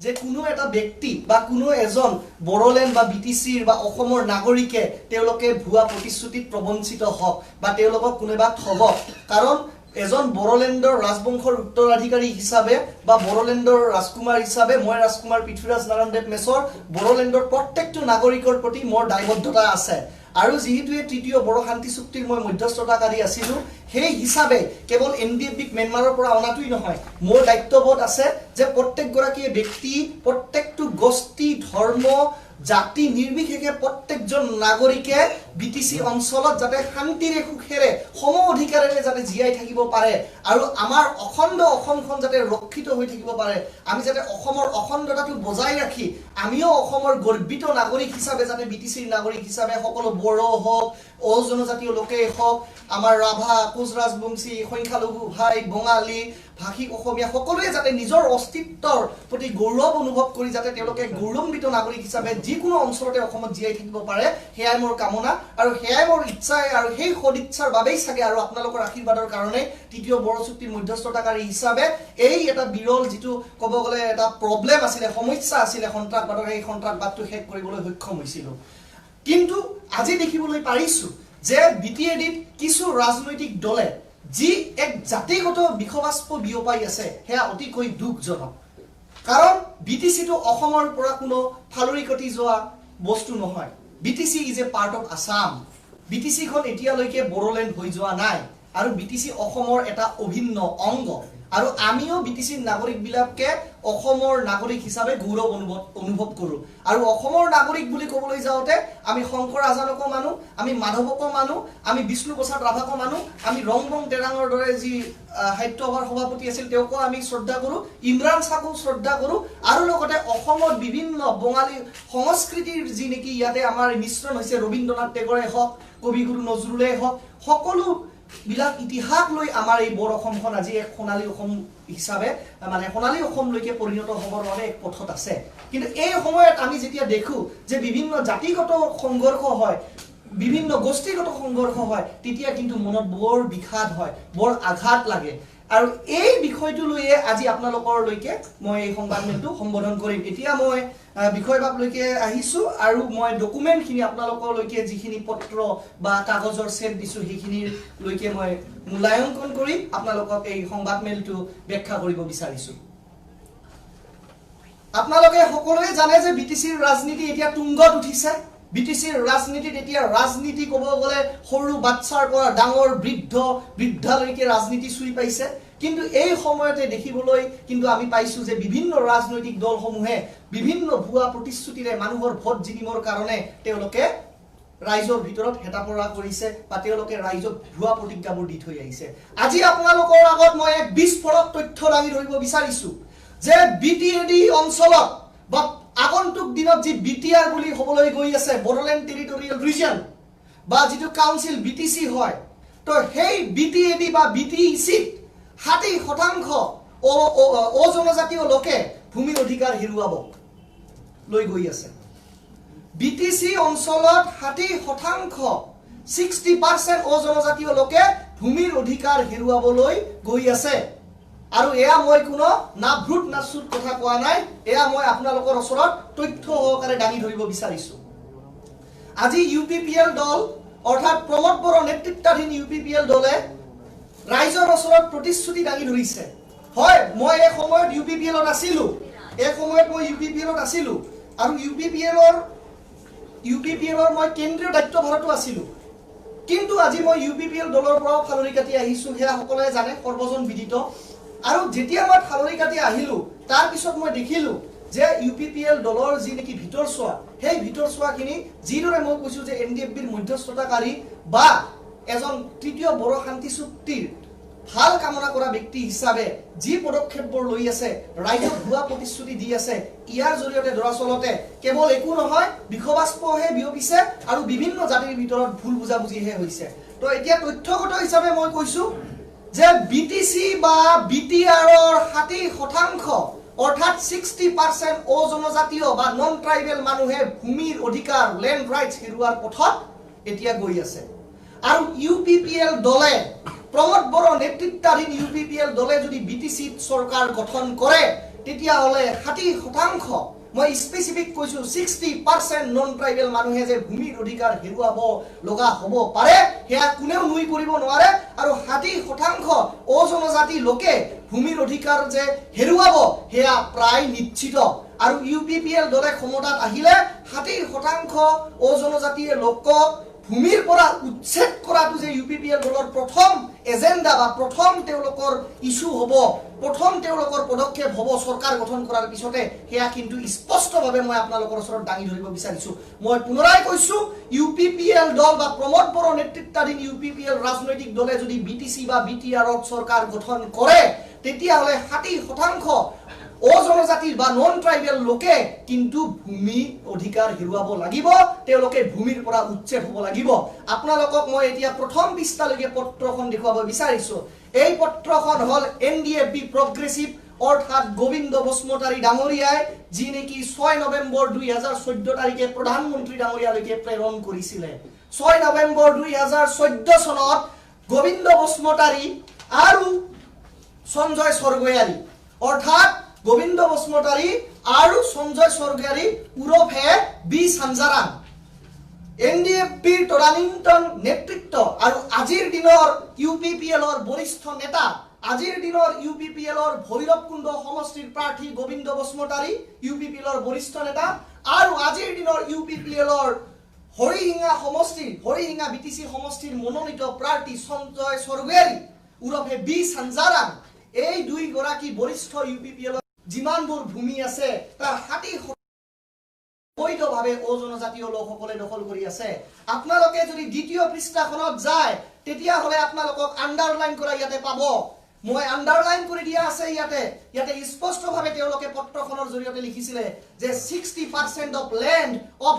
যে কোনো এটা ব্যক্তি বা কোনো এজন বড়োলেণ্ড বা বিটিচিৰ বা অসমৰ নাগৰিকে তেওঁলোকে ভুৱা প্ৰতিশ্ৰুতিত প্ৰবঞ্চিত হওক বা তেওঁলোকক কোনোবা ঠগক কাৰণ এজন বড়োলেণ্ডৰ ৰাজবংশৰ উত্তৰাধিকাৰী হিচাপে বা বড়োলেণ্ডৰ ৰাজকুমাৰ হিচাপে মই ৰাজকুমাৰ পৃথ্বীৰাজ নাৰায়ণ দেৱ মেছৰ বড়োলেণ্ডৰ প্ৰত্যেকটো নাগৰিকৰ প্ৰতি মোৰ দায়বদ্ধতা আছে আৰু যেহেতু তৃতীয় বড়ো শান্তি চুক্তিৰ মই মধ্যস্থতাকাৰী আছিলো সেই হিচাপে কেৱল NDFBক म्यानমাৰৰ পৰা অনাটোই নহয় মোৰ দায়িত্ববোধ আছে যে প্ৰত্যেকগৰাকী ব্যক্তি প্ৰত্যেকটো গোষ্ঠী ধৰ্ম জাতি নিৰ্বিশেষে প্ৰত্যেকজন নাগৰিকে বিটিচি অঞ্চলত যাতে শান্তিৰে সুখেৰে সম অধিকাৰেৰে যাতে জীয়াই থাকিব পাৰে আৰু আমাৰ অখণ্ড অসমখন যাতে ৰক্ষিত হৈ থাকিব পাৰে আমি যাতে অসমৰ অখণ্ডতাটো বজাই ৰাখি আমিও অসমৰ গৰ্বিত নাগৰিক হিচাপে যাতে বিটিচিৰ নাগৰিক হিচাপে সকলো বড়ো হওক অজনজাতীয় লোকে হওক আমাৰ ৰাভা কোচ ৰাজবংশী সংখ্যালঘু ভাই বঙালী ভাষিক অসমীয়া সকলোৱে যাতে নিজৰ অস্তিত্বৰ প্ৰতি গৌৰৱ অনুভৱ কৰি যাতে তেওঁলোকে গৌৰৱান্বিত নাগৰিক হিচাপে যিকোনো অঞ্চলতে অসমত জীয়াই থাকিব পাৰে হেয়াই মোৰ কামনা আৰু হেয়াই মোৰ ইচ্ছা আৰু সেই সদিচ্ছাৰ বাবেই চাগে আৰু আপোনালোকৰ আশীৰ্বাদৰ কাৰণে তৃতীয় বড়ো চুক্তিৰ মধ্যস্থতাকাৰী হিচাপে এই এটা বিৰল যিটো ক'ব গ'লে এটা প্ৰব্লেম আছিল সমস্যা আছিল সন্ত্ৰাসবাদৰ এই সন্ত্ৰাসবাদটো শেষ কৰিবলৈ সক্ষম হৈছিল কিন্তু আজি দেখিবলৈ পাৰিছো যে BTADত কিছু ৰাজনৈতিক দলে যি এক জাতিগত বিখবাস্প বিয়পাই আছে হেয়া অতিকৈ দুখজনক কাৰণ বিটিচিটো অসমৰ পৰা কোনো ফালৰিকটি যোৱা বস্তু নহয় BTC is a part of Assam বিটিচিখন এতিয়ালৈকে বড়োলেণ্ড হৈ যোৱা নাই আৰু বিটিচি অসমৰ এটা অভিন্ন অংগ আৰু আমিও বিটিচিৰ নাগৰিকবিলাকে অসমৰ নাগৰিক হিচাপে গৌৰৱ অনুভৱ কৰো আৰু অসমৰ নাগৰিক বুলি ক'বলৈ যাওঁতে আমি শংকৰ আজানকো মানো আমি মাধৱকো মানো আমি বিষ্ণু প্ৰসাদ ৰাভাকো মানো আমি ৰংবং তেৰাঙৰ দৰে যি সাহিত্যসভাৰ সভাপতি আছিল তেওঁকো আমি শ্ৰদ্ধা কৰো ইমৰান শাহকো শ্ৰদ্ধা কৰো আৰু লগতে অসমৰ বিভিন্ন বঙালী সংস্কৃতিৰ যি নেকি ইয়াতে আমাৰ মিশ্ৰণ হৈছে ৰবীন্দ্ৰনাথ টেগৰে হওক কবিগুৰু নজৰুলে হওক সকলো বিলাক ইতিহাস লৈ আমাৰ এই বড় অসমখন আজি এক সোণালী অসম হিচাপে মানে সোণালী অসমলৈকে পৰিণত হ'বৰ বাবে এক পথত আছে কিন্তু এই সময়ত আমি যেতিয়া দেখো যে বিভিন্ন জাতিগত সংঘৰ্ষ হয় বিভিন্ন গোষ্ঠীগত সংঘৰ্ষ হয় তেতিয়া কিন্তু মনত বৰ বিষাদ হয় বৰ আঘাত লাগে আৰু এই বিষয়টো লৈয়ে আজি আপোনালোকৰলৈকে মই এই সংবাদমেলটো সম্বোধন কৰিম এতিয়া মই বিষয়বাবলৈকে আহিছো আৰু মই ডকুমেণ্টখিনি আপোনালোকৰলৈকে যিখিনি পত্ৰ বা কাগজৰ সেট দিছো সেইখিনিৰ লৈকে মই মূল্যাংকন কৰি আপোনালোকক এই সংবাদমেলটো ব্যাখ্যা কৰিব বিচাৰিছো আপোনালোকে সকলোৱে জানে যে বিটিচিৰ ৰাজনীতি এতিয়া তুংগত উঠিছে বিটিচিৰ ৰাজনীতিত এতিয়া ৰাজনীতি ক'ব গ'লে সৰু বাচ্চাৰ পৰা ডাঙৰ বৃদ্ধালৈকে ৰাজনীতি চুই পাইছে কিন্তু এই সময়তে দেখিবলৈ কিন্তু আমি পাইছো যে বিভিন্ন ৰাজনৈতিক দলসমূহে বিভিন্ন ভুৱা প্ৰতিশ্ৰুতিৰে মানুহৰ ভোট জিনিবৰ কাৰণে তেওঁলোকে ৰাইজৰ ভিতৰত হেতাপৰা কৰিছে বা তেওঁলোকে ৰাইজক ভুৱা প্ৰতিজ্ঞাবোৰ দি থৈ আহিছে আজি আপোনালোকৰ আগত মই এক বিস্ফোৰক তথ্য দাঙি ধৰিব বিচাৰিছো যে BTAD অঞ্চলত বা আগন্তুক দিনত যি BTR বুলি হ'বলৈ গৈ আছে বড়োলেণ্ড টেৰিটৰিয়েল ৰিজন বা যিটো কাউন্সিল BTC হয় তো সেই BTAD বা BTC 60% অজনজাতীয় লোকে ভূমিৰ অধিকাৰ হেৰুৱাব লৈ গৈ আছে BTC অঞ্চলত 60% অজনজাতীয় লোকে ভূমিৰ অধিকাৰ হেৰুৱাবলৈ গৈ আছে আৰু এয়া মই কোনো না ভ্ৰুট না চুট কথা কোৱা নাই এয়া মই আপোনালোকৰ ওচৰত তথ্য সহকাৰে দাঙি ধৰিব বিচাৰিছো আজি UPPL দল অৰ্থাৎ প্ৰমোদ বড়ো নেতৃত্বাধীন UPPL দলে ৰাইজৰ ওচৰত প্ৰতিশ্ৰুতি দাঙি ধৰিছে হয় মই এই সময়ত UPPLত আছিলো আৰু UPPLৰ মই কেন্দ্ৰীয় দায়িত্বভাৰতো আছিলো কিন্তু আজি মই UPPL দলৰ পৰা ফালৰি কাটি আহিছো হেয়া সকলোৱে জানে সৰ্বজন বিদিত আৰু যেতিয়া মই ফালৰি কাটি আহিলো তাৰ পিছত মই দেখিলো যে UPPL দলৰ যি নেকি ভিতৰছোৱা সেই ভিতৰছোৱাখিনি যিদৰে মই কৈছো যে NDFBৰ মধ্যস্থতাকাৰী বা এজন তৃতীয় বড়ো শান্তি চুক্তিৰ ভাল কামনা কৰা ব্যক্তি হিচাপে যি পদক্ষেপবোৰ লৈ আছে ৰাইজক ভুৱা প্ৰতিশ্ৰুতি দি আছে ইয়াৰ জৰিয়তে দৰাচলতে কেৱল একো নহয় বিখবাস্পহে বিয়পিছে আৰু বিভিন্ন জাতিৰ ভিতৰত ভুল বুজাবুজিহে হৈছে তো এতিয়া তথ্যগত হিচাপে মই কৈছো যে BTC বা BTRৰ 60% অৰ্থাৎ 60% অজনজাতীয় বা নন ট্ৰাইবেল মানুহে ভূমিৰ অধিকাৰ ল্যান্ড ৰাইটস হেৰুৱাৰ পথত এতিয়া গৈ আছে আৰু UPPL দলে প্ৰমোদ বড়ো নেতৃত্বাধীন UPPL দলে যদি BTC চৰকাৰ গঠন কৰে তেতিয়াহ'লে 60% মই স্পেচিফিক কৈছো 60% নন ট্ৰাইবেল মানুহে যে ভূমিৰ অধিকাৰ হেৰুৱাব লগা হ'ব পাৰে হেয়া কোনেও নুই কৰিব নোৱাৰে আৰু 60% অজনজাতি লোকে ভূমিৰ অধিকাৰ যে হেৰুৱাব হেয়া প্ৰায় নিশ্চিত আৰু ইউপিপিএল দলে ক্ষমতাত আহিলে 60% অজনজাতিয়ে লোকক ভূমিৰ পৰা উচ্ছেদ কৰাটো যে ইউপিপিএল দলৰ প্ৰথম এজেন্ডা বা প্ৰথম তেওঁলোকৰ ইস্যু হ'ব প্ৰথম তেওঁলোকৰ পদক্ষেপ হ'ব চৰকাৰ গঠন কৰাৰ পিছতে হেয়া কিন্তু স্পষ্টভাৱে মই আপোনালোকৰ ওচৰত দাঙি ধৰিব বিচাৰিছো মই পুনৰাই কৈছো ইউপিপিএল দল বা প্ৰমোদ বড়ো নেতৃত্বাধীন ইউপিপিএল ৰাজনৈতিক দলে যদি বিটিসি বা বিটিআৰত চৰকাৰ গঠন কৰে তেতিয়াহ'লে 60% অজনজাতিৰ বা নন ট্ৰাইবেল লোকে কিন্তু ভূমি অধিকাৰ হেৰুৱাব লাগিব তেওঁলোকে ভূমিৰ পৰা উচ্ছেদ হ'ব লাগিব আপোনালোকক মই এতিয়া প্ৰথম পৃষ্ঠালৈকে পত্ৰখন দেখুৱাব বিচাৰিছো এই পত্ৰখন হল এনডিএফবি প্ৰগ্ৰেছিভ অৰ্থাৎ গোবিন্দ বসুমতাৰী ডাঙৰীয়াই যি নেকি 6 নৱেম্বৰ 2014 তাৰিখে প্ৰধানমন্ত্ৰী ডাঙৰীয়ালৈকে প্ৰেৰণ কৰিছিল 6 নৱেম্বৰ 2014 চনত গোবিন্দ বসুমতাৰী আৰু সঞ্জয় স্বৰ্গয়াৰী অৰ্থাৎ গোবিন্দ বসুমতাৰী আৰু সঞ্জয় স্বৰ্গয়াৰী উৰফে বি সঞ্জাৰাম এনডিএফবিৰ তদানীন্তন নেতৃত্ব আৰু আজিৰ দিনৰ ইউপিপিএলৰ বৰিষ্ঠ নেতা আজিৰ দিনৰ ইউপিপিএলৰ ভৈৰৱকুণ্ড সমষ্টিৰ প্ৰাৰ্থী গোবিন্দ বসুমতাৰী ইউপিপিএলৰ বৰিষ্ঠ নেতা আৰু আজিৰ দিনৰ ইউপিপিএলৰ হৰিহিঙা বিটিসি সমষ্টিৰ মনোনীত প্ৰাৰ্থী সঞ্জয় স্বৰ্গয়াৰী উৰফে বি সঞ্জাৰাম এই দুই গৰাকী বৰিষ্ঠ ইউপিপিএলৰ যিমানবোৰ ভূমি আছে তাৰ 60% বৈধভাৱে অজনজাতীয় লোকসকলে দখল কৰি আছে আপোনালোকে যদি দ্বিতীয় পৃষ্ঠাখনত যায় তেতিয়াহ'লে আপোনালোকক আন্ডাৰলাইন কৰা ইয়াতে পাব মই আন্ডাৰলাইন কৰি দিয়া আছে ইয়াতে স্পষ্টভাৱে তেওঁলোকে পত্ৰখনৰ জৰিয়তে লিখিছিলে যে 60% of land of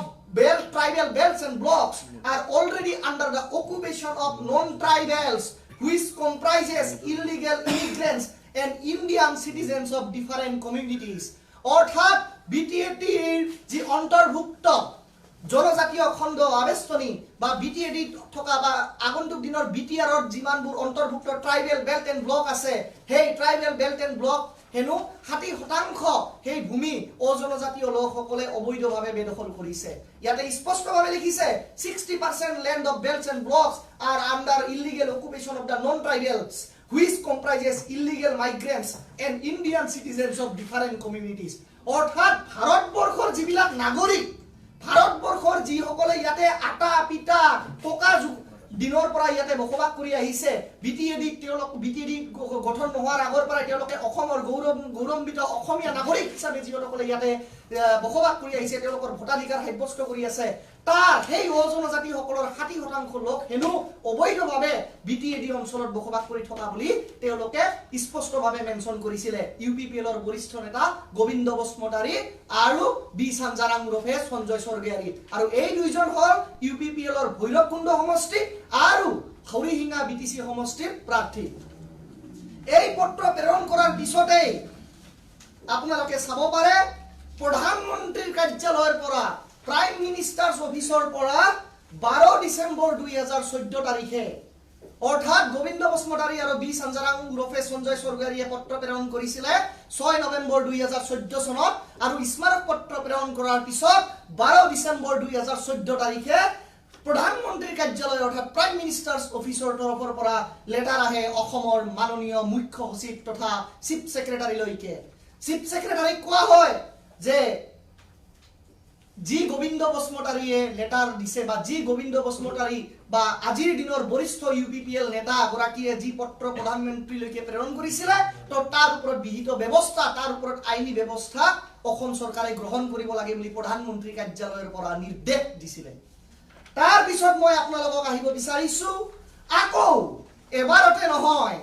tribal belts and blocks are already under the occupation of non-tribals which comprises illegal immigrants and Indian citizens of different communities অৰ্থাৎ বিটিএডিৰ যি অন্তৰ্ভুক্ত জনজাতীয় খণ্ড আবেষ্টনী বা বিটিএডি থকা বা আগন্তুক দিনৰ বিটিআৰত যিমানবোৰ অন্তৰ্ভুক্ত ট্ৰাইবেল বেল্ট এণ্ড ব্লক আছে সেই ট্ৰাইবেল বেল্ট এণ্ড ব্লক হেনো 60% সেই ভূমি অজনজাতীয় লোকসকলে অবৈধভাৱে বেদখল কৰিছে ইয়াতে স্পষ্টভাৱে লিখিছে 60% land of belts and blocks are under illegal occupation of the non-tribals which comprises illegal migrants and Indian citizens of different communities অৰ্থাৎ ভাৰতবৰ্ষৰ যিবিলাক নাগৰিক ভাৰতবৰ্ষৰ যিসকলে ইয়াতে আটা পিটা টকা দিনৰ পৰা ইয়াতে বসবাস কৰি আহিছে বিটিএডি গঠন নোহোৱাৰ আগৰ পৰাই তেওঁলোকে অসমৰ গৌৰৱান্বিত অসমীয়া নাগৰিক হিচাপে যিসকলে ইয়াতে বসবাস কৰি আহিছে তেওঁলোকৰ ভোটাধিকাৰ সাব্যস্ত কৰি আছে তাৰ সেই অজনজাতিসকলৰ 60% লোক হেনো অবৈধভাৱে বিটিএডি অঞ্চলত বসবাস কৰি থকা বুলি তেওঁলোকে স্পষ্টভাৱে মেনচন কৰিছিল ইউপিপিএলৰ বৰিষ্ঠ নেতা গোবিন্দ বসুমতাৰী আৰু বি সঞ্জাৰাম উৰফে সঞ্জয় স্বৰ্গয়াৰী আৰু এই দুইজন হল ইউপিপিএলৰ ভৈৰৱকুণ্ড সমষ্টি আৰু হৰিহিঙা বিটিসি সমষ্টিৰ প্ৰাৰ্থী এই পত্ৰ প্ৰেৰণ কৰাৰ পিছতে আপোনালোকে চাব পাৰে প্ৰধানমন্ত্ৰীৰ কাৰ্যালয়ৰ পৰা প্ৰাইম মিনিষ্টাৰ্ছ অফিচৰ পৰা 12 ডিসেম্বৰ 2014 তাৰিখে অৰ্থাৎ গোবিন্দ বসুমতাৰী আৰু বি সঞ্জাৰাম উৰফে সঞ্জয় স্বৰ্গয়াৰীয়ে পত্ৰ প্ৰেৰণ কৰিছিলে 6 নৱেম্বৰ 2014 চনত আৰু স্মাৰক পত্ৰ প্ৰেৰণ কৰাৰ পিছত 12 ডিসেম্বৰ 2014 তাৰিখে প্ৰধানমন্ত্ৰীৰ কাৰ্যালয় অৰ্থাৎ প্ৰাইম মিনিষ্টাৰ্ছ অফিচৰ তৰফৰ পৰা লেটাৰ আহে অসমৰ মাননীয় মুখ্য সচিব তথা চিফ সেক্ৰেটাৰীলৈকে চিফ সেক্ৰেটাৰীক কোৱা হয় যে জি গোবিন্দ বসুমতাৰীয়ে লেটাৰ দিছে বা জি গোবিন্দ বসুমতাৰী বা আজিৰ দিনৰ বৰিষ্ঠ ইউপিপিএল নেতা গৰাকীয়ে যি পত্ৰ প্ৰধানমন্ত্ৰীলৈকে প্ৰেৰণ কৰিছিলে তো তাৰ ওপৰত বিহিত ব্যৱস্থা তাৰ ওপৰত আইনী ব্যৱস্থা অসম চৰকাৰে গ্ৰহণ কৰিব লাগে বুলি প্ৰধানমন্ত্ৰী কাৰ্যালয়ৰ পৰা নিৰ্দেশ দিছিলে তাৰ পিছত মই আপোনালোকক আহিব বিচাৰিছো আকৌ এবাৰতে নহয়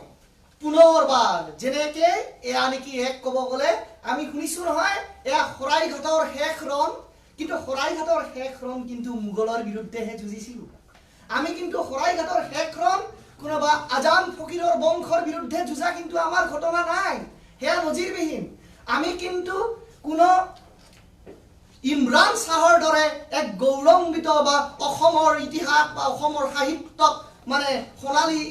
পুনৰবাৰ যেনেকে এয়া নেকি এক ক'ব গ'লে আমি শুনিছো নহয় এয়া শৰাইঘাটৰ শেষ ৰণ কিন্তু শৰাইঘাটৰ শেষ ৰণ কিন্তু মুগলৰ বিৰুদ্ধেহে যুঁজিছিল আমি কিন্তু শৰাইঘাটৰ শেষ ৰণ কোনোবা আজান ফকিৰৰ বংশৰ বিৰুদ্ধে যুঁজা কিন্তু আমাৰ ঘটনা নাই হেয়া নজিৰবিহীন আমি কিন্তু কোনো ইমৰান শাহৰ দৰে এক গৌৰৱান্বিত বা অসমৰ ইতিহাস বা অসমৰ সাহিত্যক মানে সোণালী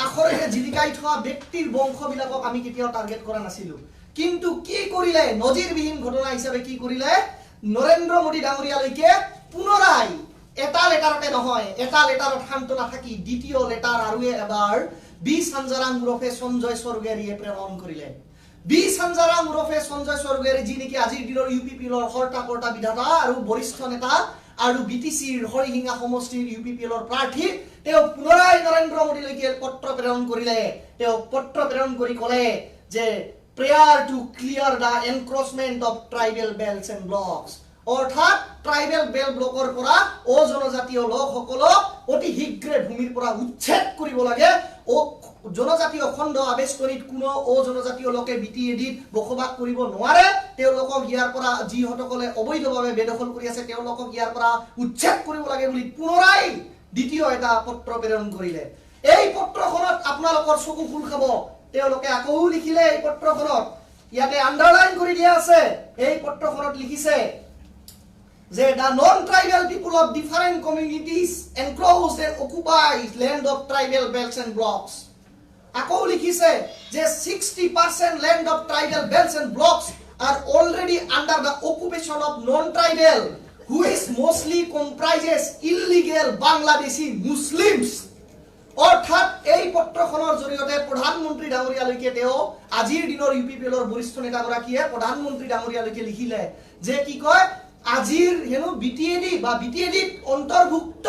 আখৰেৰে জিলিকাই থোৱা ব্যক্তিৰ বংশবিলাকক আমি কেতিয়াও টাৰ্গেট কৰা নাছিলো কিন্তু কি কৰিলে নজিৰবিহীন ঘটনা হিচাপে কি কৰিলে নৰেন্দ্ৰ মোদী ডাঙৰীয়ালৈকে পুনৰাই এটা লেটাৰতে নহয় এটা লেটাৰত শান্ত নাথাকি দ্বিতীয় লেটাৰ আৰু এবাৰ বি সঞ্জৰাম ওৰফে সঞ্জয় স্বৰ্গীয়াৰীয়ে প্ৰেৰণ কৰিলে বি সঞ্জৰাম ওৰফে সঞ্জয় স্বৰ্গীয়াৰী যি নেকি আজিৰ দিনৰ ইউপিপিএলৰ হৰ্তা বিধাতা আৰু বৰিষ্ঠ নেতা আৰু বিটিচিৰ হৰিহিঙা সমষ্টিৰ ইউপিপিএলৰ প্ৰাৰ্থী তেওঁ পুনৰাই নৰেন্দ্ৰ মোদীলৈকে পত্ৰ প্ৰেৰণ কৰিলে তেওঁ পত্ৰ প্ৰেৰণ কৰি ক'লে যে prayer to clear the encroachment of tribal belts and blocks অৰ্থাৎ ট্ৰাইবেল বেল ব্লকৰ পৰা জনজাতীয় লোকসকলক অতি শীঘ্ৰে ভূমিৰ পৰা উচ্ছেদ কৰিব লাগে জনজাতীয় খণ্ড আবেষ্টনীত কোনো জনজাতীয় লোকে বিটিএডিত বসবাস কৰিব নোৱাৰে তেওঁলোকক ইয়াৰ পৰা যিসকলে অবৈধভাৱে বেদখল কৰি আছে তেওঁলোকক ইয়াৰ পৰা উচ্ছেদ কৰিব লাগে বুলি পুনৰাই দ্বিতীয় এটা পত্ৰ প্ৰেৰণ কৰিলে এই পত্ৰখনত আপোনালোকৰ চকু ফুল খাব তেওঁলোকে আকৌ লিখিলে এই পত্ৰখনত ইয়াতে আন্ডাৰলাইন কৰি দিয়া আছে এই পত্ৰখনত লিখিছে যে the non-tribal people of different communities enclosed and occupied land of tribal belts and blocks আকৌ লিখিছে যে 60% land of tribal belts and blocks are already under the occupation of non-tribal who is mostly comprises illegal Bangladeshi Muslims অৰ্থাৎ এই পত্ৰখনৰ জৰিয়তে প্ৰধানমন্ত্ৰী ডাঙৰীয়ালৈকে তেওঁ আজিৰ দিনৰ ইউপিপিএলৰ বৰিষ্ঠ নেতাগৰাকীয়ে প্ৰধানমন্ত্ৰী ডাঙৰীয়ালৈকে লিখিলে যে কি কয় আজিৰ হেনো বিটিএডি বা বিটিএডিত অন্তৰ্ভুক্ত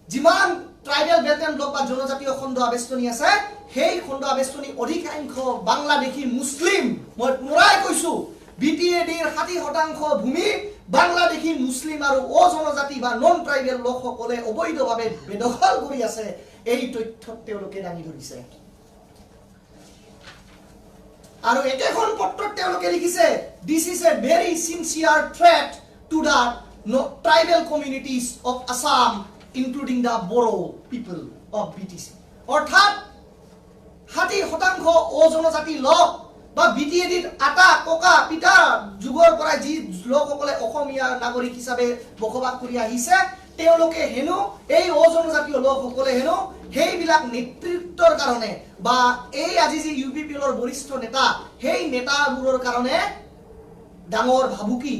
যিমান ট্ৰাইবেল বেল্ট এণ্ড ব্লক বা জনজাতীয় খণ্ড আবেষ্টনী আছে সেই খণ্ড আবেষ্টনী অধিকাংশ বাংলাদেশী মুছলিম মই পুনৰাই কৈছো বিটিএডিৰ 60% ভূমি বাংলাদেশী মুছলিম আৰু জনজাতি বা নন ট্ৰাইবেল লোকসকলে অবৈধভাৱে বেদখল কৰি আছে এই তথ্য তেওঁলোকে দাঙি ধৰিছে আৰু একেখন পত্ৰত তেওঁলোকে লিখিছে this is a very sincere threat to the tribal communities of Assam including the Boro people of BTC অৰ্থাৎ 60% জনজাতি লোক বা বিটিএডিত আটা কোকা পিতা যুগৰ পৰা যি লোকসকলে অসমীয়া নাগৰিক হিচাপে বসবাস কৰি আহিছে তেওঁলোকে হেনো এই জনজাতীয় লোকসকলে হেনো সেইবিলাক নেতৃত্বৰ কাৰণে বা এই আজি যি ইউপিপিএলৰ বৰিষ্ঠ নেতা সেই নেতাবোৰৰ কাৰণে ডাঙৰ ভাবুকি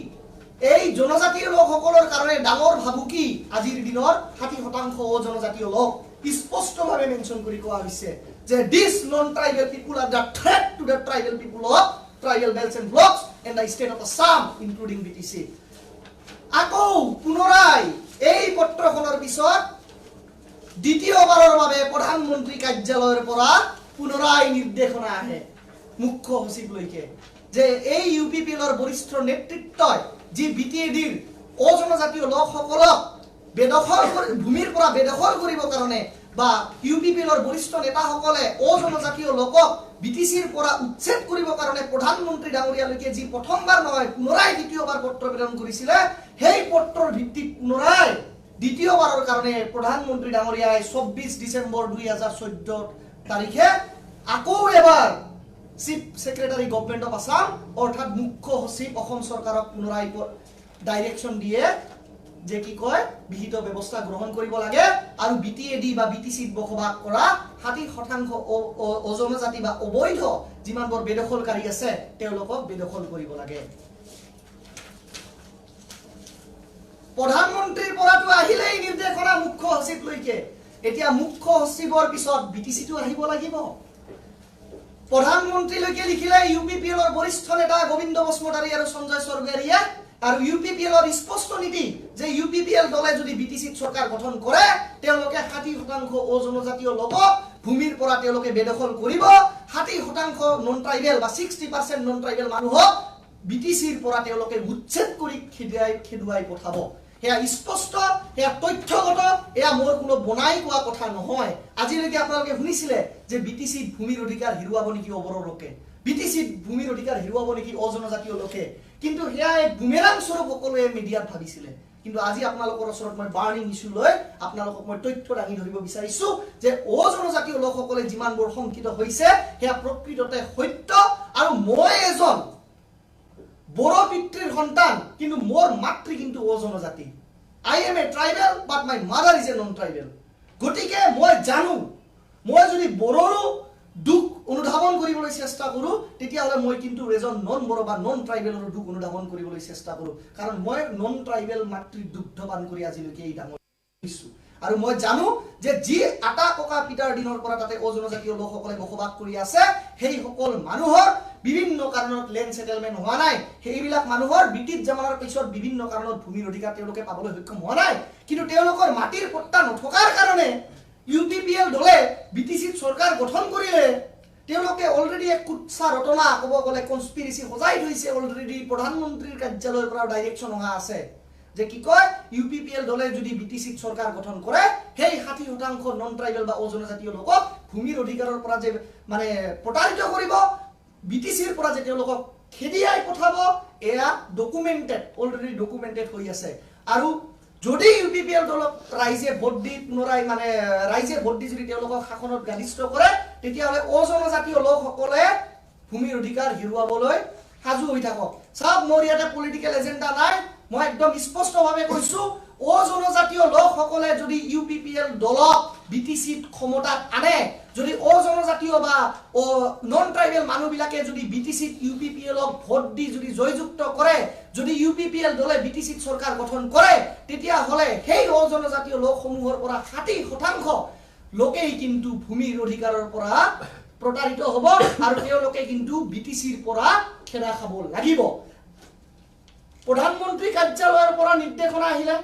এই জনজাতীয় লোকসকলৰ কাৰণে ডাঙৰ ভাবুকি আজিৰ দিনৰ 60% জনজাতীয় লোক স্পষ্টভাৱে মেনশন কৰি কোৱা হৈছে যে this non-tribal people are the threat to the tribal people of tribal belts and blocks and the state of Assam including BTC আকৌ পুনৰাই এই পত্ৰখনৰ পিছত দ্বিতীয়বাৰৰ বাবে প্ৰধানমন্ত্ৰী কাৰ্যালয়ৰ পৰা পুনৰাই নিৰ্দেশনা আহে মুখ্য সচিবলৈকে যে এই ইউপিপিএলৰ বৰিষ্ঠ নেতৃত্বই যি বিটিএডিৰ জনজাতীয় লোকসকলক বেদখল ভূমিৰ পৰা বেদখল কৰিবৰ কাৰণে বা ইউপিপিএলৰ বৰিষ্ঠ নেতাসকলে জনজাতীয় লোকক বিটিচিৰ পৰা উচ্ছেদ কৰিবৰ কাৰণে প্ৰধানমন্ত্ৰী ডাঙৰীয়ালৈকে যি প্ৰথমবাৰ নহয় পুনৰাই দ্বিতীয়বাৰ পত্ৰ প্ৰেৰণ কৰিছিলে সেই পত্ৰৰ ভিত্তিত পুনৰাই দ্বিতীয়বাৰৰ কাৰণে প্ৰধানমন্ত্ৰী ডাঙৰীয়াই 24 ডিসেম্বৰ 2014 তাৰিখে আকৌ এবাৰ chief secretary government of Assam অৰ্থাৎ মুখ্য সচিব অসম চৰকাৰক পুনৰাই ডাইৰেকশন দিয়ে যে কি কয় বিহিত ব্যৱস্থা গ্ৰহণ কৰিব লাগে আৰু বিটিএডি বা বিটিচিত বসবাস কৰা 60% জনজাতি বা অবৈধ যিমানবোৰ বেদখলকাৰী আছে তেওঁলোকক বেদখল কৰিব লাগে প্ৰধানমন্ত্ৰীৰ পৰাটো আহিলেই নিৰ্দেশনা মুখ্য সচিবলৈকে এতিয়া মুখ্য সচিবৰ পিছত বিটিচিটো আহিব লাগিব প্ৰধানমন্ত্ৰীলৈকে লিখিলে ইউপিপিএলৰ বৰিষ্ঠ নেতা গোবিন্দ বসুমতাৰী আৰু সঞ্জয় স্বৰ্গীয়াৰীয়ে আৰু ইউপিপিএলৰ স্পষ্ট নীতি যে ইউপিপিএল দলে যদি বিটিচিত চৰকাৰ গঠন কৰে তেওঁলোকে 60% জনজাতীয় লোকক ভূমিৰ পৰা তেওঁলোকে বেদখল কৰিব 60% নন ট্ৰাইবেল বা 60% নন ট্ৰাইবেল মানুহক বিটিচিৰ পৰা তেওঁলোকে উচ্ছেদ কৰি খেদুৱাই পঠাব হেয়া স্পষ্ট হেয়া তথ্যগত এয়া মোৰ কোনো বনাই কোৱা কথা নহয় আজিলৈকে আপোনালোকে শুনিছিলে যে বিটিচি ভূমিৰ অধিকাৰ হেৰুৱাব নেকি অবৰৰ লোকে বিটিচি ভূমিৰ অধিকাৰ হেৰুৱাব নেকি জনজাতীয় লোকে কিন্তু হেয়া এক বুমেৰাং স্বৰূপ সকলোৱে মিডিয়াত ভাবিছিলে কিন্তু আজি আপোনালোকৰ ওচৰত মই বাৰ্নিং ইস্যু লৈ আপোনালোকক মই তথ্য দাঙি ধৰিব বিচাৰিছো যে জনজাতীয় লোকসকলে যিমানবোৰ সংকিত হৈছে হেয়া প্ৰকৃততে সত্য আৰু মই এজন বড়ো পিতৃৰ সন্তান কিন্তু মোৰ মাতৃ কিন্তু জনজাতি I am a tribal but my mother is a non tribal গতিকে মই জানো মই যদি বড়োৰ দুখ অনুধাৱন কৰিবলৈ চেষ্টা কৰোঁ তেতিয়াহ'লে মই কিন্তু এজন নন বড়ো বা নন ট্ৰাইবেলৰ দুখ অনুধাৱন কৰিবলৈ চেষ্টা কৰোঁ কাৰণ মই নন ট্ৰাইবেল মাতৃৰ দুগ্ধ পান কৰি আজিলৈকে এই ডাঙৰ হৈছোঁ আৰু মই জানো যে যি আটা ককা পিতাৰ দিনৰ পৰা তাতে অজনজাতীয় লোকসকলে বসবাস কৰি আছে সেই সকল মানুহৰ বিভিন্ন কাৰণত লেণ্ড সেটেলমেন্ট হোৱা নাই সেইবিলাক মানুহৰ ব্ৰিটিছ জামানাৰ পিছত বিভিন্ন কাৰণত ভূমিৰ অধিকাৰ তেওঁলোকে পাবলৈ সক্ষম হোৱা নাই কিন্তু তেওঁলোকৰ মাটিৰ পট্টা নথকাৰ কাৰণে ইউপিপিএল দলে বিটিচিত চৰকাৰ গঠন কৰিলে তেওঁলোকে অলৰেডি এক কুৎসা ৰটনা ক'ব গ'লে কনস্পিৰেচি সজাই থৈছে অলৰেডি প্ৰধানমন্ত্ৰীৰ কাৰ্যালয়ৰ পৰা ডাইৰেকশ্যন অহা আছে যে কি কয় ইউপিপিএল দলে যদি বিটিচিত চৰকাৰ গঠন কৰে সেই 60% নন ট্ৰাইবেল বা অজনজাতীয় লোকক ভূমিৰ অধিকাৰৰ পৰা যে মানে প্ৰতাৰিত কৰিব বিটিচিৰ পৰা যে তেওঁলোকক খেদিয়াই পঠাব এয়া ডকুমেন্টেড অলৰেডি ডকুমেন্টেড হৈ আছে আৰু যদি ইউপিপিএল দলক ৰাইজে ভোট দি পুনৰাই মানে ৰাইজে ভোট দি যদি তেওঁলোকক শাসনত গাদিষ্ঠ কৰে তেতিয়াহ'লে অজনজাতীয় লোকসকলে ভূমিৰ অধিকাৰ হেৰুৱাবলৈ সাজু হৈ থাকক সব মোৰ ইয়াতে পলিটিকেল এজেন্ডা নাই মই একদম স্পষ্টভাৱে কৈছো অজনজাতীয় লোকসকলে যদি ইউপিপিএল দলক বিটিচিত ক্ষমতাত আনে যদি অজনজাতীয় বা নন ট্ৰাইবেল মানুহবিলাকে যদি বিটিচিত ইউপিপিএলক ভোট দি যদি জয়যুক্ত কৰে যদি ইউপিপিএল দলে বিটিচিত চৰকাৰ গঠন কৰে তেতিয়াহ'লে সেই অজনজাতীয় লোকসমূহৰ পৰা 60% লোকেই কিন্তু ভূমিৰ অধিকাৰৰ পৰা প্ৰতাৰিত হ'ব আৰু তেওঁলোকে কিন্তু বিটিচিৰ পৰা খেদা খাব লাগিব প্ৰধানমন্ত্ৰী কাৰ্যালয়ৰ পৰা নিৰ্দেশনা আহিলে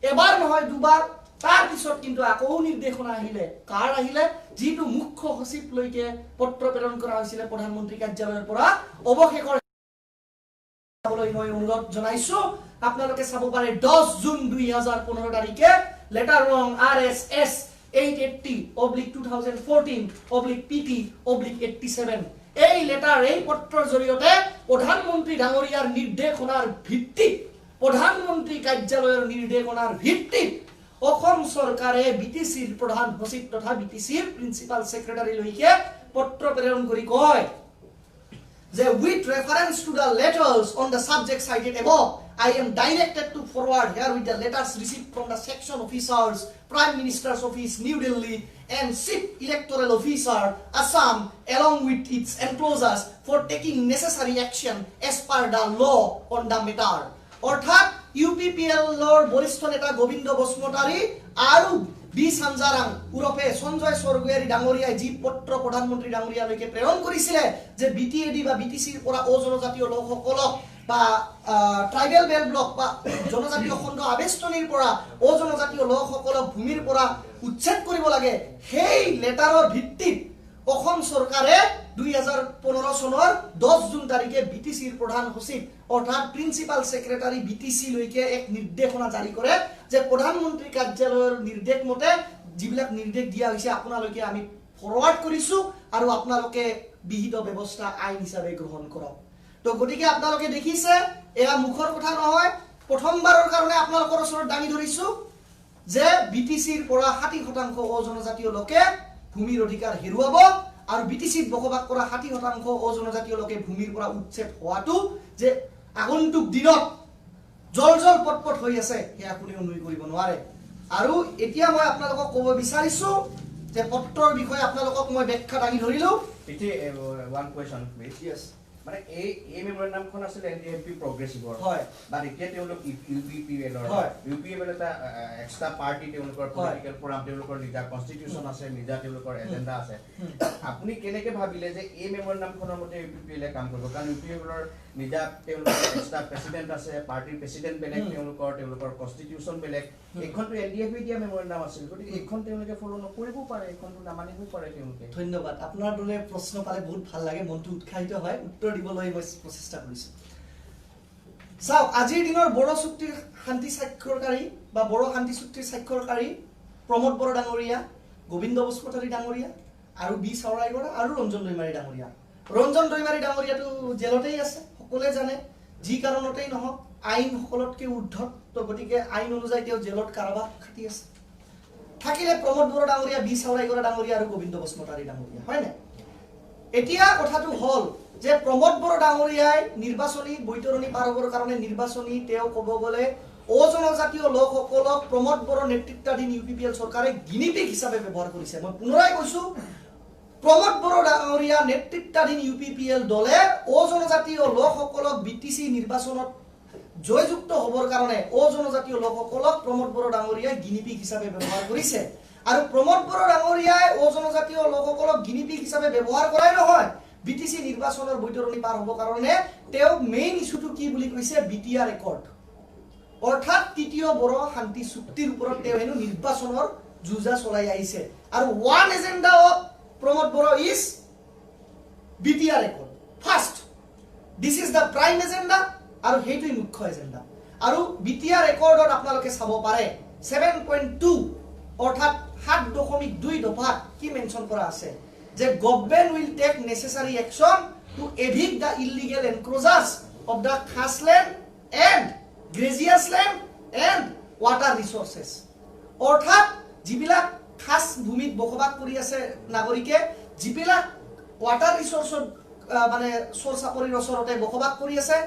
এবাৰ নহয় দুবাৰ তাৰ পিছত কিন্তু আকৌ নিৰ্দেশনা আহিলে কাৰ আহিলে যিটো মুখ্য সচিব লৈকে পত্ৰ প্ৰেৰণ কৰা হৈছিল প্ৰধানমন্ত্ৰী কাৰ্যালয়ৰ পৰা অৱশেষৰ চাবলৈ মই অনুৰোধ জনাইছো আপোনালোকে চাব পাৰে 10 জুন 2015 তাৰিখে লেটাৰ ৰং RSS 880/2014/PT/87 এই লেটাৰ এই পত্ৰৰ জৰিয়তে প্ৰধানমন্ত্ৰী ডাঙৰীয়াৰ নিৰ্দেশনাৰ ভিত্তিত প্ৰধানমন্ত্ৰী কাৰ্যালয়ৰ নিৰ্দেশনাৰ ভিত্তিত অসম চৰকাৰে বিটিচিৰ প্ৰধান সচিব তথা বিটিচিৰ প্ৰিন্সিপাল সেক্ৰেটাৰী লৈকে পত্ৰ প্ৰেৰণ কৰি কয় যে with reference to the letters on the subject cited above I am directed to forward here with the letters received from the section officers Prime Minister's Office New Delhi and Chief Electoral Officer Assam along with its enclosures for taking necessary action as per the law on the matter অৰ্থাৎ ইউপিপিএলৰ বৰিষ্ঠ নেতা গোবিন্দ বসুমতাৰী আৰু B সঞ্জাৰাং উৰফে Sanjay সৰগুয়াৰী ডাঙৰীয়াই যি পত্ৰ প্ৰধানমন্ত্ৰী ডাঙৰীয়ালৈকে প্ৰেৰণ কৰিছিলে যে বিটিএডি বা বিটিচিৰ পৰা অজনজাতীয় লোকসকলক বা ট্ৰাইবেল বেল ব্লক বা জনজাতীয় খণ্ড আবেষ্টনীৰ পৰা অজনজাতীয় লোকসকলক ভূমিৰ পৰা উচ্ছেদ কৰিব লাগে সেই লেটাৰৰ ভিত্তিত অসম চৰকাৰে 2015 চনৰ 10 জুন তাৰিখে বিটিচিৰ প্ৰধান সচিব অৰ্থাৎ প্ৰিন্সিপাল সেক্ৰেটাৰী বিটিচি লৈকে এক নিৰ্দেশনা জাৰি কৰে যে প্ৰধানমন্ত্ৰী কাৰ্যালয়ৰ নিৰ্দেশ মতে যিবিলাক নিৰ্দেশ দিয়া হৈছে আপোনালোকে আমি ফৰৱাৰ্ড কৰিছো আৰু আপোনালোকে বিহিত ব্যৱস্থা আইন হিচাপে গ্ৰহণ কৰক তো গতিকে আপোনালোকে দেখিছে এয়া মুখৰ কথা নহয় প্ৰথমবাৰৰ কাৰণে আপোনালোকৰ ওচৰত দাঙি ধৰিছো যে বিটিচিৰ পৰা 60% অজনজাতীয় লোকে ভূমিৰ অধিকাৰ হেৰুৱাব আৰু বিটিচিত বসবাস কৰা 60% অজনজাতীয় লোকে ভূমিৰ পৰা উচ্ছেদ হোৱাটো যে আগন্তুক দিনত জলজল পটপট হৈ আছে সেয়া কোনেও নুই কৰিব নোৱাৰে আৰু এতিয়া মই আপোনালোকক ক'ব বিচাৰিছো যে পত্ৰৰ বিষয়ে আপোনালোকক মই ব্যাখ্যা দাঙি ধৰিলো এটি ওয়ান কোয়েশ্চন প্লিজ ইয়েস মানে এই মেমোৰেন্ডামখন আছিল এনডিএমপি প্ৰগ্ৰেছিভৰ হয় বাট এতিয়া তেওঁলোক ইউপিপিএলৰ ইউপিপিএল এটা এক্সট্ৰা পাৰ্টি তেওঁলোকৰ পলিটিকেল ফৰাম তেওঁলোকৰ নিজা কনস্টিটিউশন আছে নিজা তেওঁলোকৰ এজেন্ডা আছে আপুনি কেনেকৈ ভাবিলে যে এই মেমোৰেন্ডামখনৰ মতে ইউপিপিএলে কাম কৰিব কাৰণ ইউপিপিএলৰ নিজা তেওঁলোকৰ এক্সট্ৰা প্ৰেসিডেন্ট আছে পাৰ্টিৰ প্ৰেসিডেন্ট বেলেগ তেওঁলোকৰ কনস্টিটিউশন বেলেগ এইখনটো এনডিএফবি দিয়া মেমোৰেন্ডাম আছিল গতিকে এইখন তেওঁলোকে ফলো নকৰিব পাৰে এইখনটো নামানিব পাৰে তেওঁলোকে ধন্যবাদ আপোনাৰ দৰে প্ৰশ্ন পালে বহুত ভাল লাগে মনটো উৎসাহিত হয় উত্তৰ দিবলৈ মই প্ৰচেষ্টা কৰিছো চাও আজিৰ দিনৰ বড়ো চুক্তিৰ শান্তি স্বাক্ষৰকাৰী বা বড়ো শান্তি চুক্তিৰ স্বাক্ষৰকাৰী প্ৰমোদ বড়ো ডাঙৰীয়া গোবিন্দ বসুমতাৰী ডাঙৰীয়া আৰু বি সাউৰাইগড়া আৰু ৰঞ্জন দৈমাৰী ডাঙৰীয়া ৰঞ্জন দৈমাৰী ডাঙৰীয়াটো জেলতেই আছে সকলোৱে জানে যি কাৰণতেই নহওক আইন সকলোতকৈ ঊৰ্ধ্বত তো গতিকে আইন অনুযায়ী তেওঁ জেলত কাৰাবাস খাটি আছে থাকিলে প্ৰমোদ বড়ো ডাঙৰীয়া বি সাউৰাইগড়া ডাঙৰীয়া আৰু গোবিন্দ বসুমতাৰী ডাঙৰীয়া হয় না এতিয়া কথাটো হল যে প্ৰমোদ বড়ো ডাঙৰীয়াই নিৰ্বাচনী বৈতৰণী পাৰ হ'বৰ কাৰণে নিৰ্বাচনী তেওঁ ক'ব গ'লে অজনজাতীয় লোকসকলক প্ৰমোদ বড়ো নেতৃত্বাধীন ইউপিপিএল চৰকাৰে গিনিপিগ হিচাপে ব্যৱহাৰ কৰিছে মই পুনৰাই কৈছো প্ৰমোদ বড়ো ডাঙৰীয়া নেতৃত্বাধীন UPPL দলে অজনজাতীয় লোকসকলক BTC নিৰ্বাচনত জয়যুক্ত হ'বৰ কাৰণে অজনজাতীয় লোকসকলক প্ৰমোদ বড়ো ডাঙৰীয়াই গিনিপিগ হিচাপে ব্যৱহাৰ কৰিছে আৰু প্ৰমোদ বড়ো ডাঙৰীয়াই অজনজাতীয় লোকসকলক গিনিপিগ হিচাপে ব্যৱহাৰ কৰাই নহয় BTC নিৰ্বাচনৰ বৈতৰণি পাৰ হ'ব কাৰণে তেওঁ মেইন ইস্যুটো কি বুলি কৈছে BTR একৰ্ড অৰ্থাৎ তৃতীয় বড়ো শান্তি চুক্তিৰ ওপৰত তেওঁ হেনো নিৰ্বাচনৰ যুঁজা চলাই আহিছে আৰু one agenda of Pramod Boro is BTR accord first this is the prime agenda আৰু হেইটোই মুখ্য এজেন্ডা আৰু BTR একৰ্ডত আপোনালোকে চাব পাৰে 7.2 অৰ্থাৎ 7.2 দফাত কি মেনশন কৰা আছে যে government will take necessary action to evict the illegal encroachers of the khas land and grazing land and water resources অৰ্থাৎ যিবিলাক খাস ভূমিত বসবাস কৰি আছে নাগৰিকে যিবিলাক ৱাটাৰ ৰিসোৰ্সত মানে সোৰ চাপৰিৰ ওচৰতে বসবাস কৰি আছে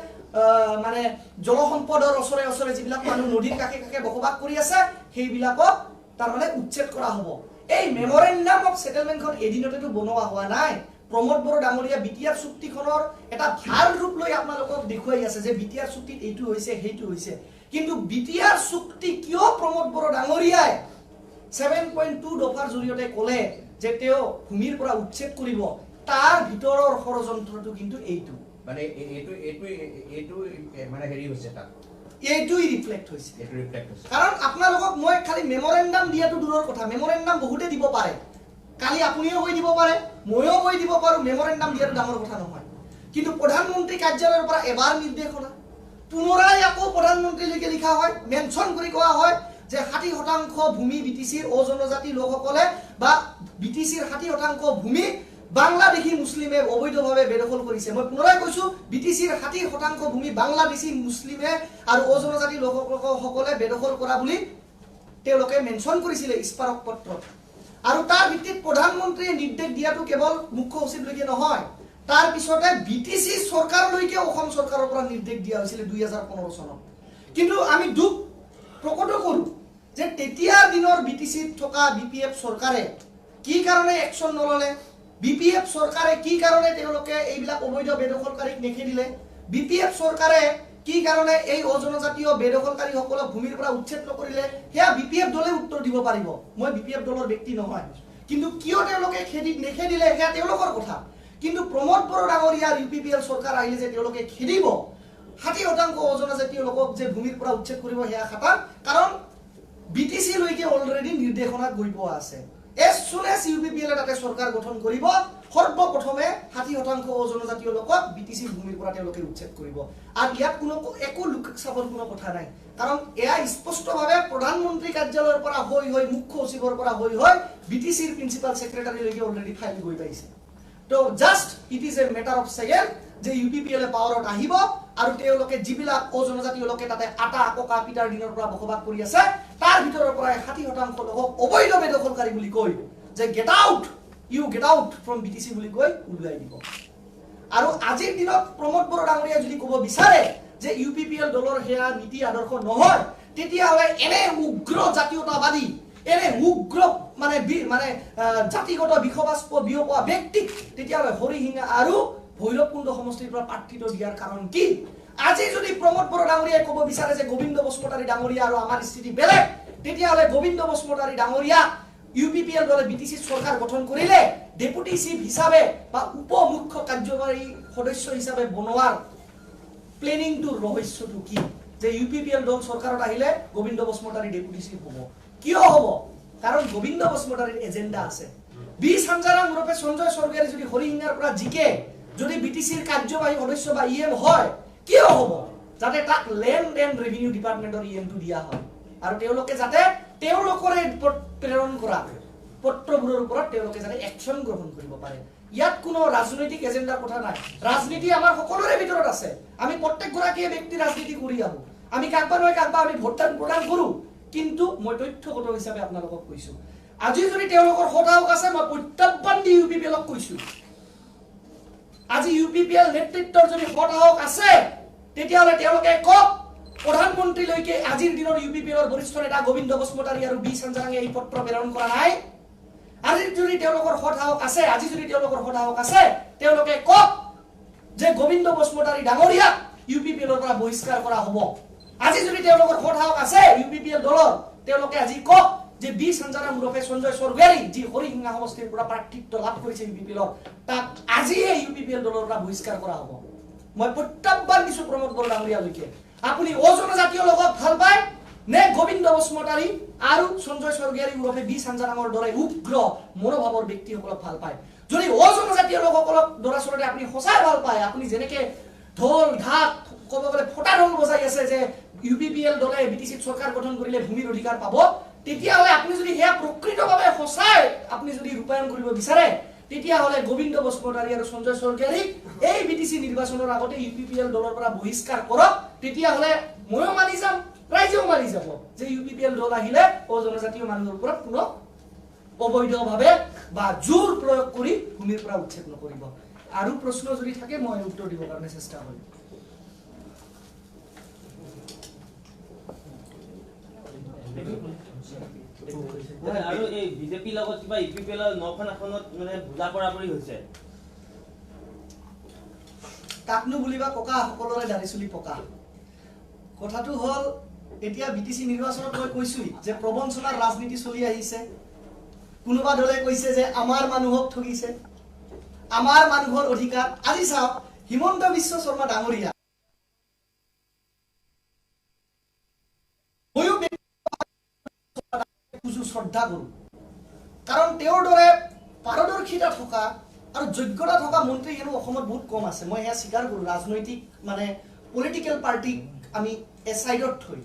মানে জলসম্পদৰ ওচৰে ওচৰে যিবিলাক মানুহ নদীৰ কাষে কাষে বসবাস কৰি আছে সেইবিলাকক তাৰ মানে উচ্ছেদ কৰা হ'ব এই মেমৰেন্ডাম অফ সেটেলমেন্টখন এদিনতেতো বনোৱা হোৱা নাই প্ৰমোদ বড়ো ডাঙৰীয়া BTR চুক্তিখনৰ এটা ভাল ৰূপ লৈ আপোনালোকক দেখুৱাই আছে যে BTR চুক্তিত এইটো হৈছে সেইটো হৈছে কিন্তু BTR চুক্তি কিয় প্ৰমোদ বড়ো ডাঙৰীয়াই 7.2 দফাৰ জৰিয়তে ক'লে যে তেওঁ ভূমিৰ পৰা উচ্ছেদ কৰিব তাৰ ভিতৰৰ ষড়যন্ত্ৰটো কিন্তু এইটো মানে এইটো মানে হেৰি হৈছে তাত এইটোই ৰিফ্লেক্ট হৈছে কাৰণ আপোনালোকক মই খালি মেমৰেন্ডাম দিয়াটো দূৰৰ কথা মেমৰেন্ডাম বহুতে দিব পাৰে কালি আপুনিও কৈ দিব পাৰে ময়ো কৈ দিব পাৰো মেমৰেন্ডাম দিয়াটো ডাঙৰ কথা নহয় কিন্তু প্ৰধানমন্ত্ৰী কাৰ্যালয়ৰ পৰা এবাৰ নিৰ্দেশনা পুনৰাই আকৌ প্ৰধানমন্ত্ৰীলৈকে লিখা হয় মেনশন কৰি কোৱা হয় যে 60% ভূমি BTCৰ অজনজাতি লোকসকলে বা BTCৰ 60% ভূমি বাংলাদেশী মুসলিমে অবৈধভাৱে বেদখল কৰিছে মই পুনৰাই কৈছো BTCৰ 60% ভূমি বাংলাদেশী মুসলিমে আৰু অজনজাতি লোকসকলে বেদখল কৰা বুলি তেওঁলোকে মেনশন কৰিছিল স্মাৰক পত্ৰত আৰু তাৰ ভিত্তিত প্ৰধানমন্ত্ৰীয়ে নিৰ্দেশ দিয়াটো কেৱল মুখ্য সচিবলৈকে নহয় তাৰ পিছতে BTC চৰকাৰলৈকে অসম চৰকাৰৰ পৰা নিৰ্দেশ দিয়া হৈছিল 2015 চনত কিন্তু আমি দুখ প্ৰকট কৰো যে তেতিয়া দিনৰ BTC থকা BPF চৰকাৰে কি কাৰণে একচন নললে BPF চৰকাৰে কি কাৰণে তেওঁলোকে এইবিলাক অবৈধ বেদখলকাৰীক নেখেদিলে BPF চৰকাৰে কি কাৰণে এই অজনজাতীয় বেদখলকাৰী সকলক ভূমিৰ পৰা উচ্ছেদ নকৰিলে হেয়া BPF দলে উত্তৰ দিব পাৰিব মই BPF দলৰ ব্যক্তি নহয় কিন্তু কিয় তেওঁলোকে নেখেদিলে হেয়া তেওঁলোকৰ কথা কিন্তু প্ৰমোদ বড়ো ডাঙৰীয়াৰ UPPL চৰকাৰ আহিলে যে তেওঁলোকে খেদিব 60% অজনজাতীয় লোকক যে ভূমিৰ পৰা উচ্ছেদ কৰিব হেয়া খাতা কাৰণ BTC লৈকে অলৰেডি নিৰ্দেশনা গৈ পোৱা আছে as soon as UPPL তাতে সৰকাৰ গঠন কৰিব সৰ্বপ্ৰথমে 60% অজনজাতীয় লোকক BTC ভূমিৰ পৰা তেওঁলোকে উচ্ছেদ কৰিব আৰু ইয়াত কোনো একো লোক চাবৰ কোনো কথা নাই কাৰণ এয়া স্পষ্টভাৱে প্ৰধানমন্ত্ৰী কাৰ্যালয়ৰ পৰা হৈ মুখ্য সচিবৰ পৰা হৈ BTCৰ প্ৰিন্সিপাল সেক্ৰেটাৰী লৈকে অলৰেডি ফাইল গৈ পাইছে তো just it is a matter of second যে UPPL পাৱাৰত আহিব আৰু তেওঁলোকে যিবিলাক অজনজাতীয় লোকে তাতে আটা আকা পিটাৰ দিনৰ পৰা বসবাস কৰি আছে তাৰ ভিতৰৰ পৰা 60% লোকক অবৈধ বেদখলকাৰী বুলি কৈ যে গেট আউট ফ্ৰম BTC বুলি কৈ উলাই দিব আৰু আজিৰ দিনত প্ৰমোদ বড়ো ডাঙৰীয়া যদি ক'ব বিচাৰে যে UPPL দলৰ হেয়া নীতি আদৰ্শ নহয় তেতিয়া হলে এনে উগ্ৰ জাতীয়তাবাদী এনে উগ্ৰ মানে জাতিগত বিখবাস্প বিয়পোৱা ব্যক্তি তেতিয়া হলে হৰিহিঙা আৰু ভৈৰৱকুণ্ড সমষ্টিৰ পৰা প্ৰাৰ্থিত দিয়াৰ কাৰণ কি আজি যদি প্ৰমোদ বড়ো ডাঙৰীয়াই ক'ব বিচাৰে যে গোবিন্দ বসুমতাৰী ডাঙৰীয়া আৰু আমাৰ স্থিতি বেলেগ তেতিয়া হলে গোবিন্দ বসুমতাৰী ডাঙৰীয়া UPPL দলে BTC চৰকাৰ গঠন কৰিলে ডেপুটি চিফ হিচাপে বা উপ মুখ্য কাৰ্যবাহী সদস্য হিচাপে বনোৱাৰ প্লেনিংটোৰ ৰহস্যটো কি যে UPPL দল চৰকাৰত আহিলে গোবিন্দ বসুমতাৰী ডেপুটি চিফ হ'ব কিয় হ'ব কাৰণ গোবিন্দ বসুমতাৰীৰ এজেন্ডা আছে বি সঞ্জাৰাম গ্ৰুপে সঞ্জয় সৰকাৰী যদি হৰিহিঙাৰ পৰা জিকে যদি BTCৰ কাৰ্যবাহী সদস্য বা EM হয় কিয় হ'ব যাতে তাক লেণ্ড এণ্ড ৰেভিনিউ ডিপাৰ্টমেন্টৰ EM-টো দিয়া হয় আৰু তেওঁলোকে যাতে তেওঁলোকৰে প্ৰেৰণ কৰা পত্ৰবোৰৰ ওপৰত তেওঁলোকে যাতে একচন গ্ৰহণ কৰিব পাৰে ইয়াত কোনো ৰাজনৈতিক এজেন্ডাৰ কথা নাই ৰাজনীতি আমাৰ সকলোৰে ভিতৰত আছে আমি প্ৰত্যেক গৰাকীয়ে ব্যক্তি ৰাজনীতি কৰি আহো আমি কাকবা নহয় কাকবা আমি ভোটদান প্ৰদান কৰো কিন্তু মই তথ্যগত হিচাপে আপোনালোকক কৈছো আজি যদি তেওঁলোকৰ হতাহক আছে মই প্ৰত্যাহ্বান দি UPPLক কৈছো আজি UPPL নেতৃত্বৰ যদি হতাহক আছে তেতিয়াহলে তেওঁলোকে কক প্ৰধানমন্ত্ৰীলৈকে আজিৰ দিনৰ UPPLৰ বৰিষ্ঠ নেতা গোবিন্দ বসুমতাৰী আৰু বি সঞ্জাৰাঙে এই পত্ৰ প্ৰেৰণ কৰা নাই আজি যদি তেওঁলোকৰ সৎসাহস আছে, আজি যদি তেওঁলোকৰ সৎসাহস আছে, তেওঁলোকে কওক যে গোবিন্দ বসুমতাৰী ডাঙৰীয়াক ইউপিপিএলৰ পৰা বহিষ্কাৰ কৰা হ'ব। আজি যদি তেওঁলোকৰ সৎসাহস আছে ইউপিপিএল দলৰ, তেওঁলোকে আজি কওক যে বি সঞ্জাৰাম ওৰফে সঞ্জয় স্বৰ্গীয়াৰী যি হৰিসিঙা সমষ্টিৰ পৰা প্ৰাৰ্থিত্ব লাভ কৰিছে ইউপিপিএলৰ, তাক আজিয়ে ইউপিপিএল দলৰ পৰা বহিষ্কাৰ কৰা হ'ব। মই প্ৰত্যাহ্বান দিছো প্ৰমোদ বড়ো ডাঙৰীয়ালৈকে, আপুনি অজনজাতীয় লোকক ভাল পায় নে গোবিন্দ বসুমতাৰী আৰু সঞ্জয় স্বৰ্গীয়াৰী ওৰফে বি সঞ্জাৰামৰ দৰে উগ্ৰ মনোভাৱৰ ব্যক্তিসকলক ভাল পায়? যদি অজনজাতীয় লোকসকলক দৰাচলতে আপুনি সঁচাই ভাল পায়, আপুনি যেনেকে ঢোল ঢাক ক'ব গ'লে ফটা ঢোল বজাই আছে যে ইউপিপিএল দলে বিটিচিত চৰকাৰ গঠন কৰিলে ভূমিৰ অধিকাৰ পাব, তেতিয়াহ'লে আপুনি যদি সেয়া প্ৰকৃতভাৱে সঁচাই আপুনি যদি ৰূপায়ণ কৰিব বিচাৰে, তেতিয়াহ'লে গোবিন্দ বসুমতাৰী আৰু সঞ্জয় স্বৰ্গীয়াৰীক এই বিটিচি নিৰ্বাচনৰ আগতে ইউপিপিএল দলৰ পৰা বহিষ্কাৰ কৰক। তেতিয়াহ'লে ময়ো মানি যাম, ৰাইজেও মানি যাব যে ইউপিপিএল দল আহিলে অজনজাতীয় মানুহৰ ওপৰত কোনো অবৈধভাৱে বা জোৰ প্ৰয়োগ কৰি ভূমিৰ পৰা উচ্ছেদ নকৰিব। আৰু প্ৰশ্ন যদি থাকে মই উত্তৰ দিবৰ কাৰণে চেষ্টা কৰিম। আৰু এই বিজেপি লগত কিবা ইউপিপিএলৰ 9খন আসনত মানে বুজা পৰাপৰি হৈছে। কাকনো বুলিবা ককা সকলোৰে দাড়ি চুলি পকা। কথাটো হ'ল এতিয়া বিটিচি নিৰ্বাচনত মই কৈছোই যে প্ৰবঞ্চনাৰ ৰাজনীতি চলি আহিছে। কোনোবা দলে কৈছে যে আমাৰ মানুহক ঠগিছে, আমাৰ মানুহৰ অধিকাৰ। আজি চাওক হিমন্ত বিশ্ব শৰ্মা ডাঙৰীয়া, ময়ো শ্ৰদ্ধা কৰো, কাৰণ তেওঁৰ দৰে পাৰদৰ্শিতা থকা আৰু যোগ্যতা থকা মন্ত্ৰী হেনো অসমত বহুত কম আছে। মই সেয়া স্বীকাৰ কৰো, ৰাজনৈতিক মানে পলিটিকেল পাৰ্টিক আমি এছাইডত থৈ।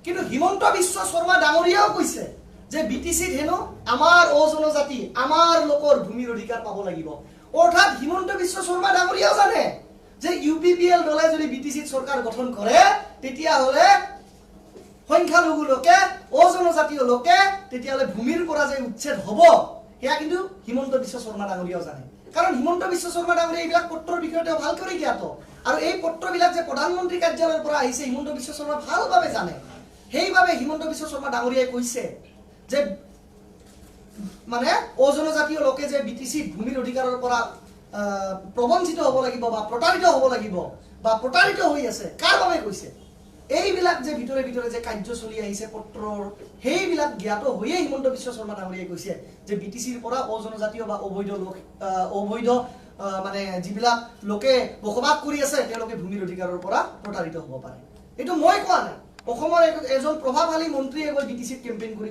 কিন্তু হিমন্ত বিশ্ব শৰ্মা ডাঙৰীয়াও কৈছে যে বিটিচিত হেনো আমাৰ অজনজাতি আমাৰ লোকৰ ভূমিৰ অধিকাৰ পাব লাগিব। অৰ্থাৎ হিমন্ত বিশ্ব শৰ্মা ডাঙৰীয়াও জানে যে ইউপিপিএল দলে যদি বিটিচিত চৰকাৰ গঠন কৰে, তেতিয়াহ'লে সংখ্যালঘু লোকে অজনজাতীয় লোকে তেতিয়াহ'লে ভূমিৰ পৰা যে উচ্ছেদ হ'ব, সেয়া কিন্তু হিমন্ত বিশ্ব শৰ্মা ডাঙৰীয়াও জানে। কাৰণ হিমন্ত বিশ্ব শৰ্মা ডাঙৰীয়া এইবিলাক পত্ৰৰ বিষয়ে তেওঁ ভাল কৰি জ্ঞাত, আৰু এই পত্ৰবিলাক যে প্ৰধানমন্ত্ৰী কাৰ্যালয়ৰ পৰা আহিছে হিমন্ত বিশ্ব শৰ্মা ভালভাৱে জানে। সেইবাবে হিমন্ত বিশ্ব শৰ্মা ডাঙৰীয়াই কৈছে যে মানে অজনজাতীয় লোকে যে বিটিচিত ভূমিৰ অধিকাৰৰ পৰা প্ৰবঞ্চিত হ'ব লাগিব বা প্ৰতাৰিত হ'ব লাগিব বা প্ৰতাৰিত হৈ আছে, কাৰ বাবে কৈছে? এইবিলাক যে ভিতৰে ভিতৰে যে কাৰ্য চলি আহিছে পত্ৰৰ, সেইবিলাক জ্ঞাত হৈয়ে হিমন্ত বিশ্ব শৰ্মা ডাঙৰীয়াই কৈছে যে বিটিচিৰ পৰা অজনজাতীয় বা অবৈধ মানে যিবিলাক লোকে বসবাস কৰি আছে তেওঁলোকে ভূমিৰ অধিকাৰৰ পৰা প্ৰতাৰিত হ'ব পাৰে। এইটো মই কোৱা নাই, অসমৰ এজন প্ৰভাৱশালী মন্ত্ৰীয়ে গৈ বিটিচিত কেম্পেইন কৰি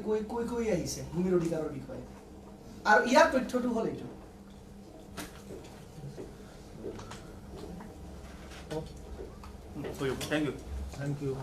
কৈ আহিছে ভূমিৰ অধিকাৰৰ বিষয়ে, আৰু ইয়াৰ তথ্যটো হ'ল এইটো। Thank you.